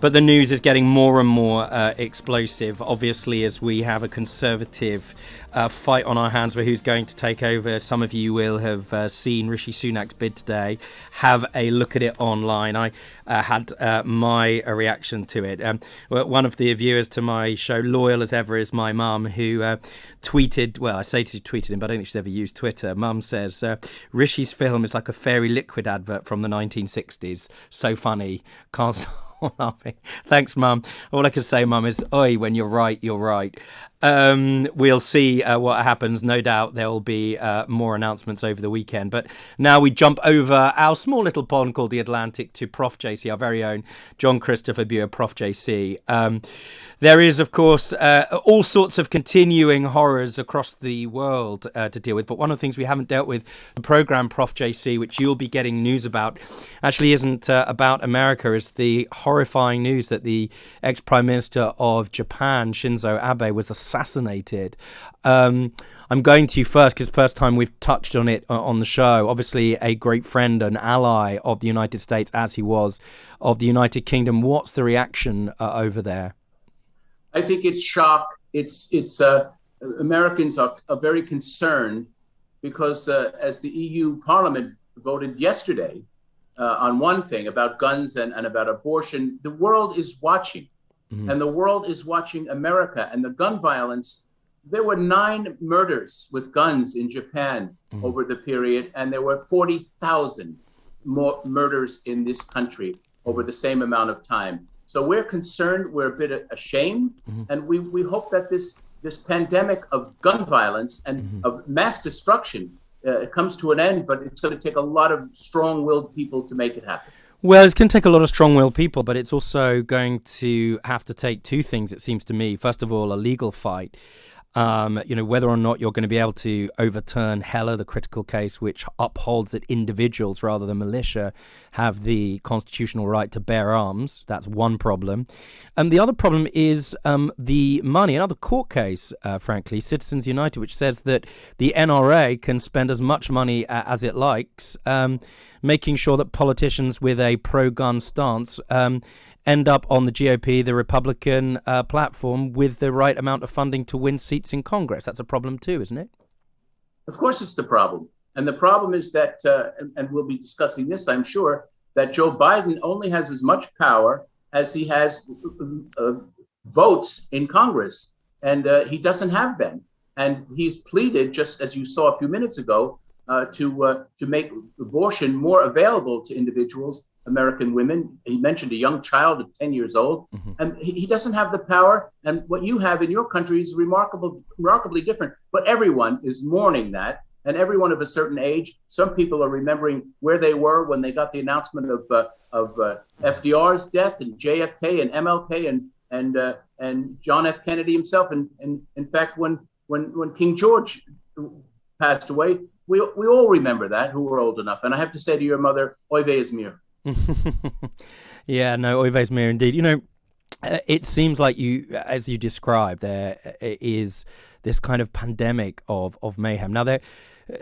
But the news is getting more and more explosive, obviously, as we have a Conservative fight on our hands for who's going to take over. Some of you will have seen Rishi Sunak's bid today. Have a look at it online. I had my reaction to it. One of the viewers to my show, loyal as ever, is my mum, who tweeted, well, I say she tweeted him, but I don't think she's ever used Twitter. Mum says, Rishi's film is like a Fairy Liquid advert from the 1960s. So funny. Can't stop laughing. Thanks, Mum. All I can say, Mum, is, oi, when you're right, you're right. We'll see what happens. No doubt there will be more announcements over the weekend. But now we jump over our small little pond called the Atlantic to Prof JC, our very own John Christopher Buer, Prof JC. There is, of course, all sorts of continuing horrors across the world to deal with. But one of the things we haven't dealt with, the programme Prof JC, which you'll be getting news about, actually isn't about America, is the horrifying news that the ex-Prime Minister of Japan, Shinzo Abe, was assassinated. I'm going to you first because it's the first time we've touched on it on the show. Obviously a great friend and ally of the United States, as he was of the United Kingdom. What's the reaction over there? I think it's shock. It's Americans are very concerned because as the EU Parliament voted yesterday on one thing about guns and about abortion, the world is watching. Mm-hmm. And the world is watching America and the gun violence. There were 9 murders with guns in Japan mm-hmm. over the period, and there were 40,000 more murders in this country over the same amount of time. So we're concerned, we're a bit ashamed, mm-hmm. and we hope that this pandemic of gun violence and mm-hmm. of mass destruction comes to an end, but it's going to take a lot of strong-willed people to make it happen. Well, it's going to take a lot of strong-willed people, but it's also going to have to take 2 things, it seems to me. First of all, a legal fight. Whether or not you're going to be able to overturn Heller, the critical case, which upholds that individuals rather than militia have the constitutional right to bear arms. That's one problem. And the other problem is the money. Another court case, frankly, Citizens United, which says that the NRA can spend as much money as it likes, making sure that politicians with a pro-gun stance end up on the GOP, the Republican platform, with the right amount of funding to win seats in Congress. That's a problem too, isn't it? Of course it's the problem. And the problem is that, and we'll be discussing this, I'm sure, that Joe Biden only has as much power as he has votes in Congress. And he doesn't have them. And he's pleaded, just as you saw a few minutes ago, to make abortion more available to individuals, American women. He mentioned a young child of 10 years old, mm-hmm. and he doesn't have the power. And what you have in your country is remarkably different. But everyone is mourning that, and everyone of a certain age. Some people are remembering where they were when they got the announcement of FDR's death, and JFK, and MLK, and John F. Kennedy himself. And in fact, when King George passed away, we all remember that, who were old enough. And I have to say to your mother, Oy vey is mir. Yeah, no, Oy vey is mir indeed. It seems like you, as you described, there is this kind of pandemic of mayhem. Now, there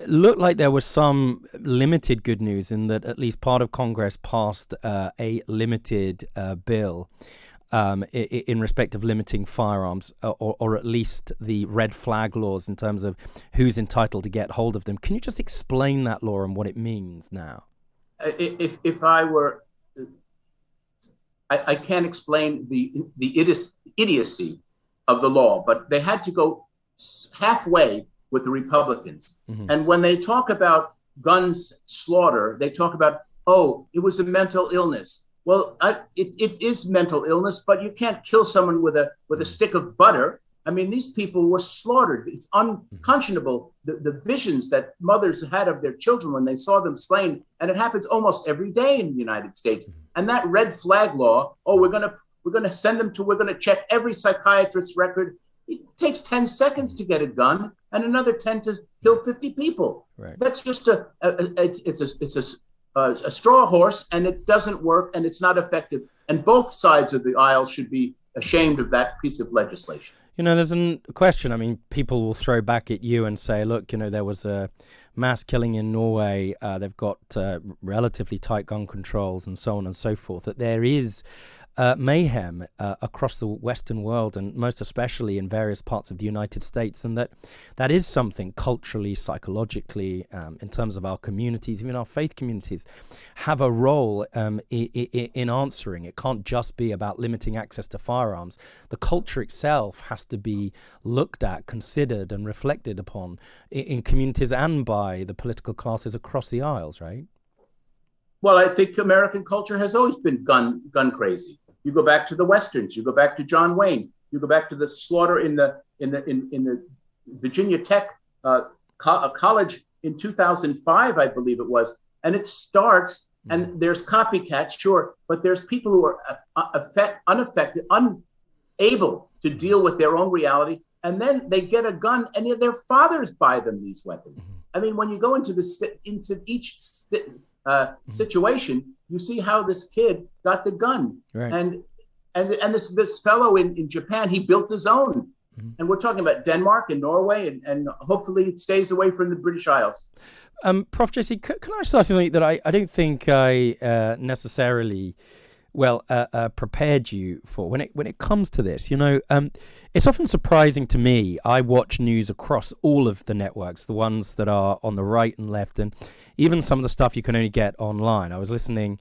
looked like there was some limited good news in that at least part of Congress passed a limited bill in respect of limiting firearms, or at least the red flag laws in terms of who's entitled to get hold of them. Can you just explain that law and what it means now? If I were, I can't explain the idiocy of the law, but they had to go halfway with the Republicans. Mm-hmm. And when they talk about guns slaughter, they talk about, oh, it was a mental illness. Well, it is mental illness, but you can't kill someone with a stick of butter. I mean, these people were slaughtered. It's unconscionable, the visions that mothers had of their children when they saw them slain. And it happens almost every day in the United States. And that red flag law, oh, we're going to send them to, we're going to check every psychiatrist's record. It takes 10 seconds to get a gun and another 10 to kill 50 people. Right. That's just a straw horse, and it doesn't work, and it's not effective. And both sides of the aisle should be ashamed of that piece of legislation. There's a question. I mean, people will throw back at you and say, look, there was a mass killing in Norway. They've got relatively tight gun controls and so on and so forth. That there is mayhem across the Western world, and most especially in various parts of the United States, and that is something culturally, psychologically, in terms of our communities, even our faith communities, have a role in answering. It can't just be about limiting access to firearms. The culture itself has to be looked at, considered, and reflected upon in communities and by the political classes across the aisles, right? Well, I think American culture has always been gun crazy. You go back to the Westerns, you go back to John Wayne, you go back to the slaughter in the Virginia Tech college in 2005, I believe it was. And it starts, and there's copycats, sure, but there's people who are unaffected, unable to deal with their own reality. And then they get a gun, and their fathers buy them these weapons. I mean, when you go into each situation, you see how this kid got the gun, right. and this fellow in Japan, he built his own, and we're talking about Denmark and Norway, and hopefully it stays away from the British Isles. Prof. JC, can I start something that I don't think I necessarily prepared you for when it comes to this? It's often surprising to me. I watch news across all of the networks, the ones that are on the right and left, and even some of the stuff you can only get online. I was listening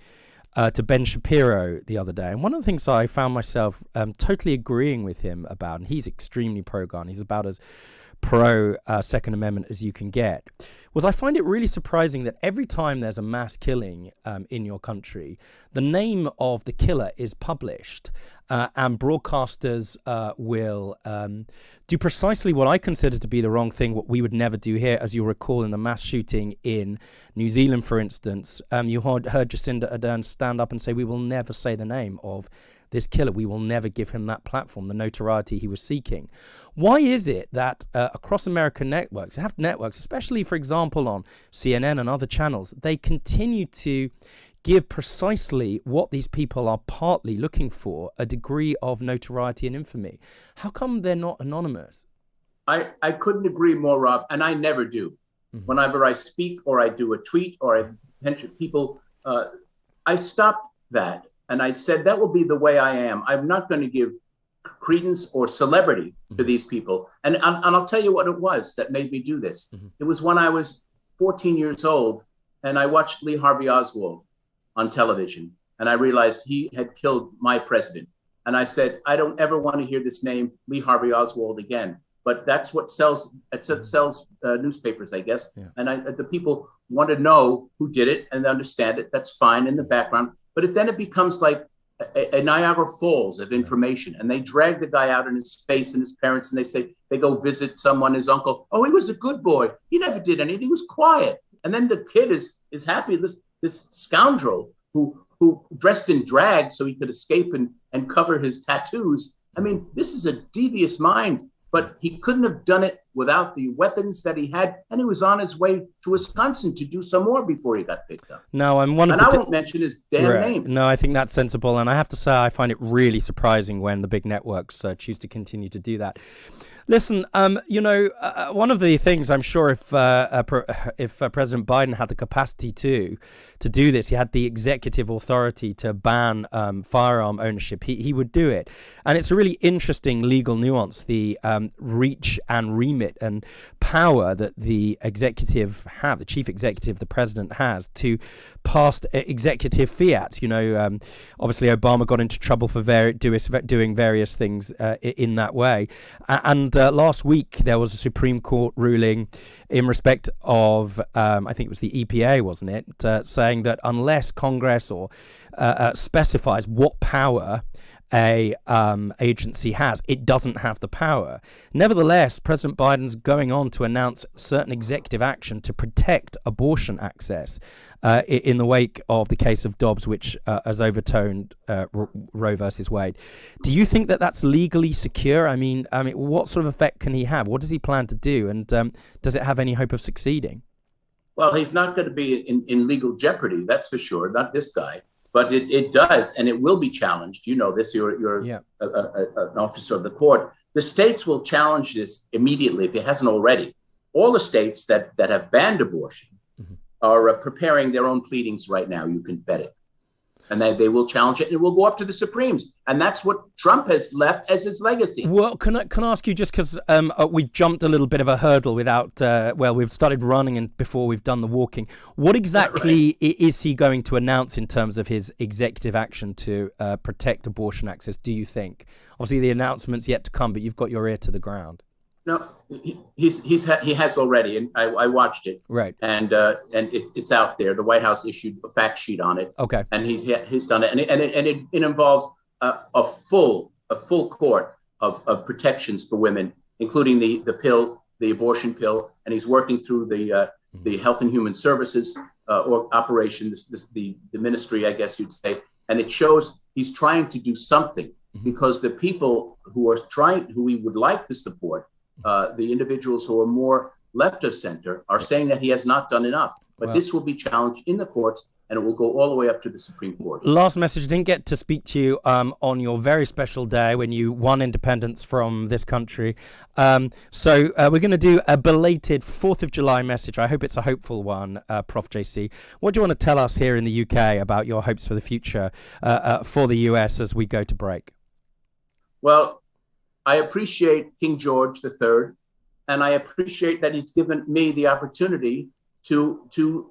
to Ben Shapiro the other day, and one of the things I found myself totally agreeing with him about, and he's extremely pro-gun, he's about as pro Second Amendment as you can get, was I find it really surprising that every time there's a mass killing in your country, the name of the killer is published, and broadcasters will do precisely what I consider to be the wrong thing, what we would never do here. As you'll recall, in the mass shooting in New Zealand, for instance, you heard Jacinda Ardern stand up and say, we will never say the name of this killer. We will never give him that platform, the notoriety he was seeking. Why is it that across American networks, especially, for example, on CNN and other channels, they continue to give precisely what these people are partly looking for, a degree of notoriety and infamy? How come they're not anonymous? I couldn't agree more, Rob, and I never do. Whenever I speak or I do a tweet or I mention people, I stop that. And I said, that will be the way I am. I'm not going to give credence or celebrity to these people. And I'll tell you what it was that made me do this. It was when I was 14 years old and I watched Lee Harvey Oswald on television. And I realized he had killed my president. And I said, I don't ever want to hear this name, Lee Harvey Oswald, again. But that's what sells newspapers, I guess. Yeah. And the people want to know who did it and understand it. That's fine in the background. But then it becomes like a Niagara Falls of information. And they drag the guy out in his face and his parents, and they say, they go visit someone, his uncle. Oh, he was a good boy. He never did anything. He was quiet. And then the kid is happy. This scoundrel who dressed in drag so he could escape and cover his tattoos. I mean, this is a devious mind. But he couldn't have done it without the weapons that he had, and he was on his way to Wisconsin to do some more before he got picked up. No, I won't mention his damn name. No, I think that's sensible, and I have to say I find it really surprising when the big networks choose to continue to do that. Listen, one of the things I'm sure if President Biden had the capacity to do this, he had the executive authority to ban firearm ownership, he would do it. And it's a really interesting legal nuance, the reach and remit and power that the executive have, the chief executive, the president has to pass executive fiat. Obviously Obama got into trouble for doing various things in that way. And last week, there was a Supreme Court ruling in respect of, I think it was the EPA, wasn't it, saying that unless Congress or specifies what power a agency has, it doesn't have the power. Nevertheless, President Biden's going on to announce certain executive action to protect abortion access in the wake of the case of Dobbs, which has overturned Roe versus Wade. Do you think that that's legally secure? I mean, what sort of effect can he have? What does he plan to do? And does it have any hope of succeeding? Well, he's not going to be in legal jeopardy, that's for sure, not this guy. But it does, and it will be challenged. You know this, you're an officer of the court. The states will challenge this immediately if it hasn't already. All the states that have banned abortion are preparing their own pleadings right now. You can bet it. And they will challenge it, and it will go up to the Supremes. And that's what Trump has left as his legacy. Well, can I ask you, just because we've jumped a little bit of a hurdle without, we've started running and before we've done the walking. What exactly is he going to announce in terms of his executive action to protect abortion access, do you think? Obviously, the announcement's yet to come, but you've got your ear to the ground. No, he has already, and I watched it. Right. And it's out there. The White House issued a fact sheet on it. Okay. And he's done it, and it involves a full court of protections for women, including the pill, the abortion pill, and he's working through the Health and Human Services or operation, the ministry, I guess you'd say, and it shows he's trying to do something because the people who we would like to support. The individuals who are more left of center are saying that he has not done enough. But this will be challenged in the courts, and it will go all the way up to the Supreme Court. Last message. Didn't get to speak to you on your very special day when you won independence from this country. So we're going to do a belated 4th of July message. I hope it's a hopeful one, Prof. JC. What do you want to tell us here in the UK about your hopes for the future for the US as we go to break? Well, I appreciate King George III, and I appreciate that he's given me the opportunity to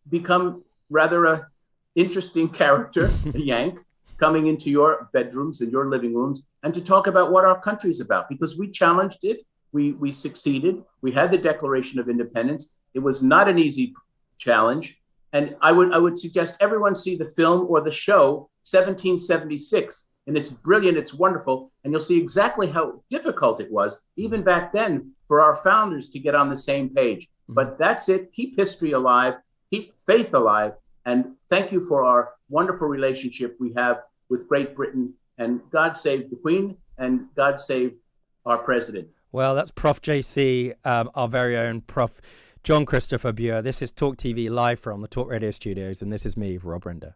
become rather a interesting character, a Yank, coming into your bedrooms and your living rooms, and to talk about what our country is about, because we challenged it, we succeeded, we had the Declaration of Independence. It was not an easy challenge, and I would suggest everyone see the film or the show 1776. And it's brilliant, it's wonderful, and you'll see exactly how difficult it was, even back then, for our founders to get on the same page. But that's it. Keep history alive, keep faith alive, and thank you for our wonderful relationship we have with Great Britain. And God save the Queen, and God save our president. Well, that's Prof. JC, our very own Prof. John Christopher Buer. This is Talk TV live from the Talk Radio studios, and this is me, Rob Rinder.